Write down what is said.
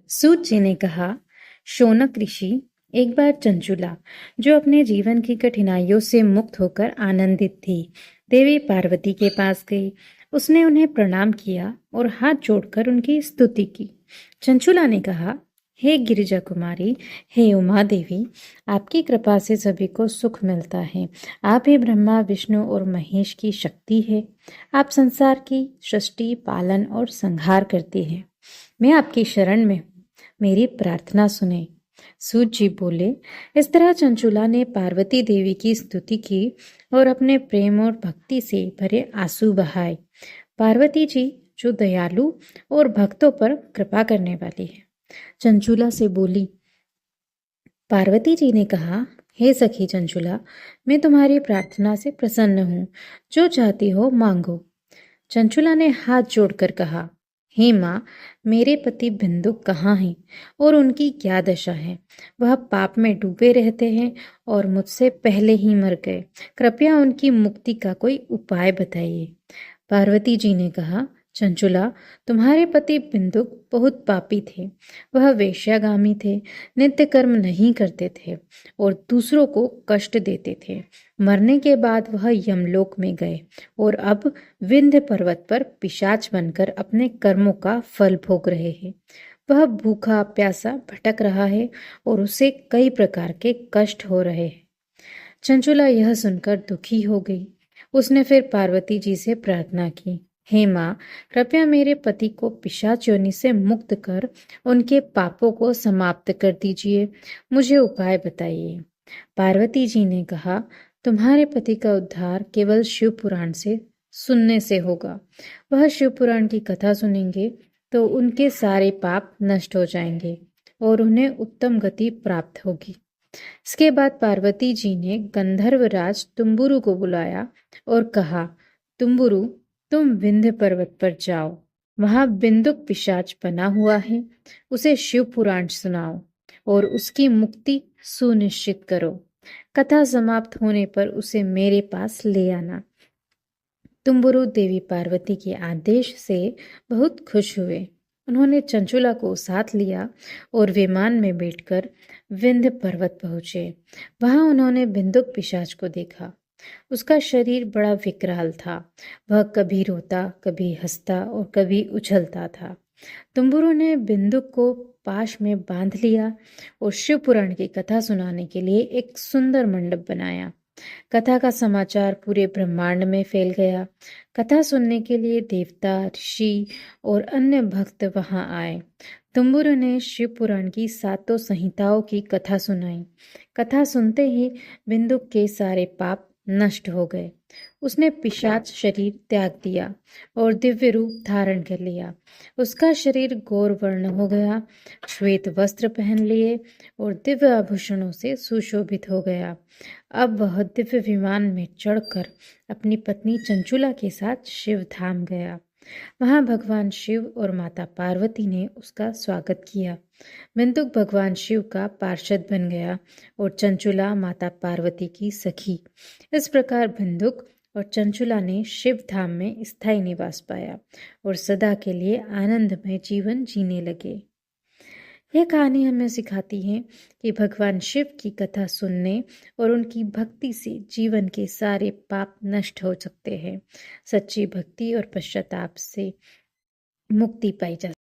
सूत जी ने कहा, शौनक ऋषि, एक बार चंचुला, जो अपने जीवन की कठिनाइयों से मुक्त होकर आनंदित थी, देवी पार्वती के पास गई। उसने उन्हें प्रणाम किया और हाथ जोड़कर उनकी स्तुति की। चंचुला ने कहा, हे गिरिजा कुमारी, हे उमा देवी, आपकी कृपा से सभी को सुख मिलता है। आप ही ब्रह्मा, विष्णु और महेश की शक्ति है। आप संसार की सृष्टि, पालन और संहार करती हैं। मैं आपकी शरण में हूँ, मेरी प्रार्थना सुने। सूत जी बोले। इस तरह चंचुला ने पार्वती देवी की स्तुति की और अपने प्रेम और भक्ति से भरे आंसू बहाए। पार्वती जी जो दयालु और भक्तों पर कृपा करने वाली है, चंचुला से बोली। पार्वती जी ने कहा, हे सखी चंचुला, मैं तुम्हारी प्रार्थना से प्रसन्न हूँ। जो चाहती हो मांगो। चंचुला ने हाथ जोड़कर कहा, हे माँ, मेरे पति बिंदु कहाँ हैं और उनकी क्या दशा है? वह पाप में डूबे रहते हैं और मुझसे पहले ही मर गए। कृपया उनकी मुक्ति का कोई उपाय बताइए। पार्वती जी ने कहा, चंचुला, तुम्हारे पति बिंदुक बहुत पापी थे। वह वेश्यागामी थे, नित्य कर्म नहीं करते थे और दूसरों को कष्ट देते थे। मरने के बाद वह यमलोक में गए और अब विंध्य पर्वत पर पिशाच बनकर अपने कर्मों का फल भोग रहे हैं। वह भूखा प्यासा भटक रहा है और उसे कई प्रकार के कष्ट हो रहे हैं। चंचुला यह सुनकर दुखी हो गई। उसने फिर पार्वती जी से प्रार्थना की, हे माँ, कृपया मेरे पति को पिशाच योनि से मुक्त कर उनके पापों को समाप्त कर दीजिए। मुझे उपाय बताइए। पार्वती जी ने कहा, तुम्हारे पति का उद्धार केवल शिव पुराण से सुनने से होगा। वह शिव पुराण की कथा सुनेंगे तो उनके सारे पाप नष्ट हो जाएंगे और उन्हें उत्तम गति प्राप्त होगी। इसके बाद पार्वती जी ने गंधर्वराज तुम्बुरु को बुलाया और कहा, तुम्बुरु, तुम विंध्य पर्वत पर जाओ। वहां बिंदुक पिशाच बना हुआ है। उसे शिव पुराण सुनाओ और उसकी मुक्ति सुनिश्चित करो। कथा समाप्त होने पर उसे मेरे पास ले आना। तुम्बुरु देवी पार्वती के आदेश से बहुत खुश हुए। उन्होंने चंचुला को साथ लिया और विमान में बैठकर विंध्य पर्वत पहुंचे। वहां उन्होंने बिंदुक पिशाच को देखा। उसका शरीर बड़ा विकराल था। वह कभी रोता, कभी हंसता और कभी उछलता था। तुम्बुरु ने बिंदुक को पाश में बांध लिया और शिव पुराण की कथा सुनाने के लिए एक सुंदर मंडप बनाया। कथा का समाचार पूरे ब्रह्मांड में फैल गया। कथा सुनने के लिए देवता, ऋषि और अन्य भक्त वहां आए। तुम्बुरु ने शिव पुराण की सातों संहिताओं की कथा सुनाई। कथा सुनते ही बिंदु के सारे पाप नष्ट हो गए। उसने पिशाच शरीर त्याग दिया और दिव्य रूप धारण कर लिया। उसका शरीर गौर वर्ण हो गया, श्वेत वस्त्र पहन लिए और दिव्य आभूषणों से सुशोभित हो गया। अब वह दिव्य विमान में चढ़कर अपनी पत्नी चंचुला के साथ शिव धाम गया। वहां भगवान शिव और माता पार्वती ने उसका स्वागत किया। बिंदुक भगवान शिव का पार्षद बन गया और चंचुला माता पार्वती की सखी। इस प्रकार बिंदुक और चंचुला ने शिव धाम में स्थायी निवास पाया और सदा के लिए आनंदमय जीवन जीने लगे। यह कहानी हमें सिखाती है कि भगवान शिव की कथा सुनने और उनकी भक्ति से जीवन के सारे पाप नष्ट हो सकते हैं। सच्ची भक्ति और पश्चाताप से मुक्ति पाई जा